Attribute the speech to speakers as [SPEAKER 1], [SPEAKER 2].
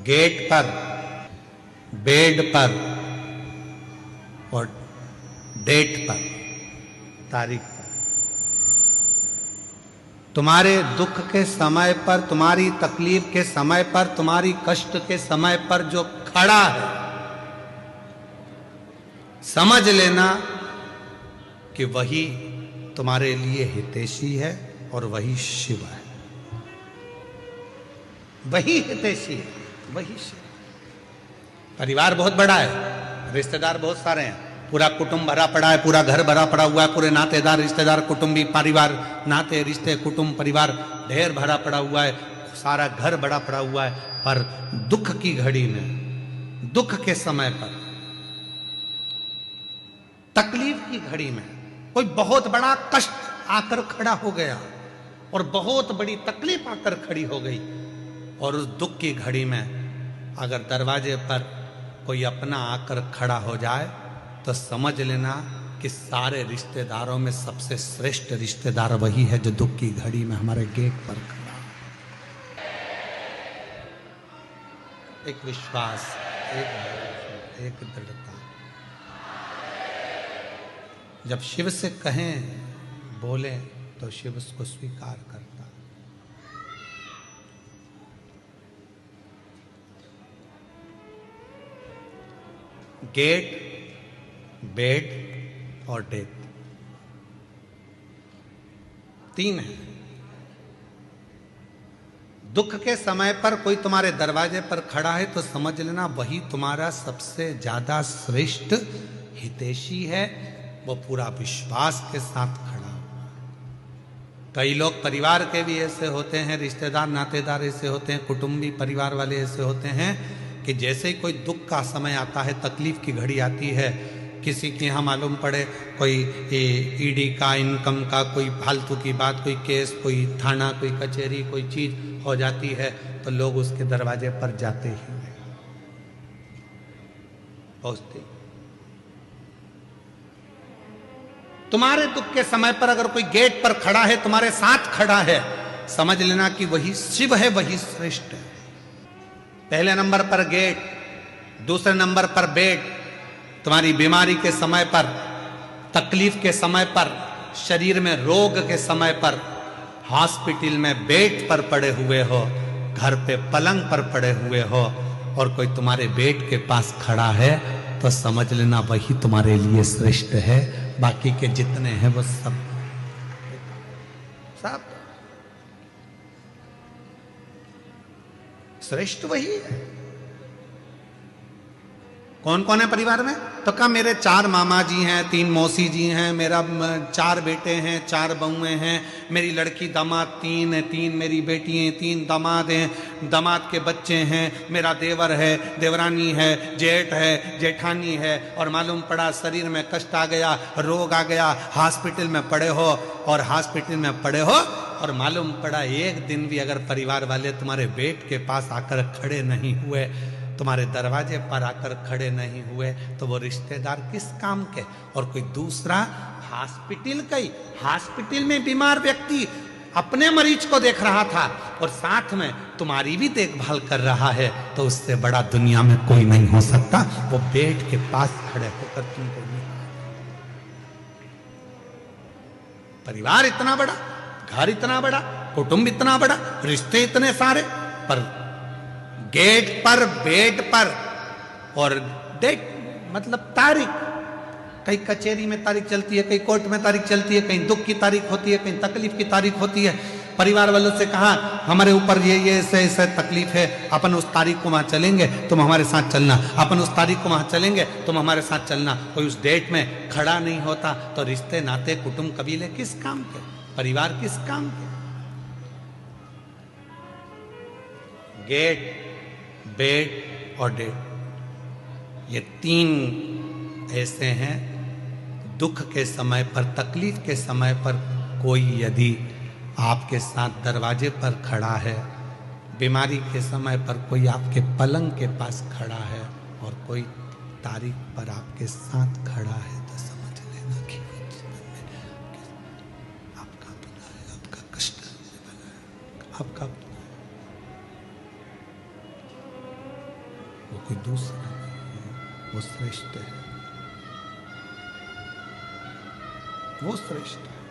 [SPEAKER 1] Gate पर, bed पर और डेट पर, तारीख पर, तुम्हारे दुख के समय पर, तुम्हारी तकलीफ के समय पर, तुम्हारी कष्ट के समय पर जो खड़ा है, समझ लेना कि वही तुम्हारे लिए हितैषी है और वही शिव है। वही हितैषी है, वही शिव। परिवार बहुत बड़ा है, रिश्तेदार बहुत सारे हैं, पूरा कुटुंब भरा पड़ा है, पूरा घर भरा पड़ा हुआ है, पूरे नातेदार रिश्तेदार कुटुंबी परिवार, नाते रिश्ते कुटुंब परिवार ढेर भरा पड़ा हुआ है, सारा घर बड़ा पड़ा हुआ है। पर दुख की घड़ी में, दुख के समय पर, तकलीफ की घड़ी में कोई बहुत बड़ा कष्ट आकर खड़ा हो गया और बहुत बड़ी तकलीफ आकर खड़ी हो गई, और उस दुख की घड़ी में अगर दरवाजे पर कोई अपना आकर खड़ा हो जाए तो समझ लेना कि सारे रिश्तेदारों में सबसे श्रेष्ठ रिश्तेदार वही है जो दुख की घड़ी में हमारे गेट पर खड़ा। एक विश्वास, एक दृढ़ता। जब शिव से कहें, बोले, तो शिव उसको स्वीकार करता। गेट, बेड और डेथ, तीन है। दुख के समय पर कोई तुम्हारे दरवाजे पर खड़ा है तो समझ लेना वही तुम्हारा सबसे ज्यादा श्रेष्ठ हितैषी है, वो पूरा विश्वास के साथ खड़ा हुआ। कई लोग परिवार के भी ऐसे होते हैं, रिश्तेदार नातेदार ऐसे होते हैं, कुटुंबी परिवार वाले ऐसे होते हैं कि जैसे ही कोई दुख का समय आता है, तकलीफ की घड़ी आती है, किसी के यहाँ मालूम पड़े कोई ईडी का, इनकम का कोई फालतू की बात, कोई केस, कोई थाना, कोई कचहरी, कोई चीज हो जाती है तो लोग उसके दरवाजे पर जाते ही पहुंचते। तुम्हारे दुख के समय पर अगर कोई गेट पर खड़ा है, तुम्हारे साथ खड़ा है, समझ लेना कि वही शिव है, वही श्रेष्ठ है। पहले नंबर पर गेट, दूसरे नंबर पर बेड। तुम्हारी बीमारी के समय पर, तकलीफ के समय पर, शरीर में रोग के समय पर, हॉस्पिटल में बेड पर पड़े हुए हो, घर पे पलंग पर पड़े हुए हो और कोई तुम्हारे बेड के पास खड़ा है तो समझ लेना वही तुम्हारे लिए श्रेष्ठ है। बाकी के जितने हैं वो सब श्रेष्ठ वही है। कौन कौन है परिवार में? तो कहा मेरे 4 मामा जी हैं, 3 मौसी जी हैं, मेरा 4 बेटे हैं, 4 बहुएं हैं, मेरी लड़की दामाद 3 है, 3 मेरी बेटी हैं, 3 दामाद हैं, दामाद के बच्चे हैं, मेरा देवर है, देवरानी है, जेठ है, जेठानी है, और मालूम पड़ा शरीर में कष्ट आ गया, रोग आ गया, हॉस्पिटल में पड़े हो, और हॉस्पिटल में पड़े हो और मालूम पड़ा एक दिन भी अगर परिवार वाले तुम्हारे बेड के पास आकर खड़े नहीं हुए, तुम्हारे दरवाजे पर आकर खड़े नहीं हुए, तो वो रिश्तेदार किस काम के? और कोई दूसरा हॉस्पिटल में बीमार व्यक्ति अपने मरीज को देख रहा था और साथ में तुम्हारी भी देखभाल कर रहा है, तो उससे बड़ा दुनिया में कोई नहीं हो सकता। वो बेड के पास खड़े होकर तुमको नहीं। परिवार इतना बड़ा, घर इतना बड़ा, कुटुंब इतना बड़ा, रिश्ते इतने सारे, पर गेट पर, बेड पर और डेट मतलब तारीख, कहीं कचहरी में तारीख चलती है, कहीं कोर्ट में तारीख चलती है, कहीं दुख की तारीख होती है, कहीं तकलीफ की तारीख होती है। परिवार वालों से कहा हमारे ऊपर ये ऐसे ऐसे तकलीफ है, अपन उस तारीख को वहां चलेंगे, तुम हमारे साथ चलना, अपन उस तारीख को वहां चलेंगे, तुम हमारे साथ चलना। कोई उस डेट में खड़ा नहीं होता तो रिश्ते नाते कुटुंब कबीले किस काम के, परिवार किस काम के? गेट, बेड और डेट, ये 3 ऐसे हैं। दुख के समय पर, तकलीफ के समय पर कोई यदि आपके साथ दरवाजे पर खड़ा है, बीमारी के समय पर कोई आपके पलंग के पास खड़ा है और कोई तारीख पर आपके साथ खड़ा है, तो समझ लेना कि आपका अपना है, आपका कष्ट है, आपका कोई दूसरा नहीं है, वो श्रेष्ठ है, वो श्रेष्ठ है।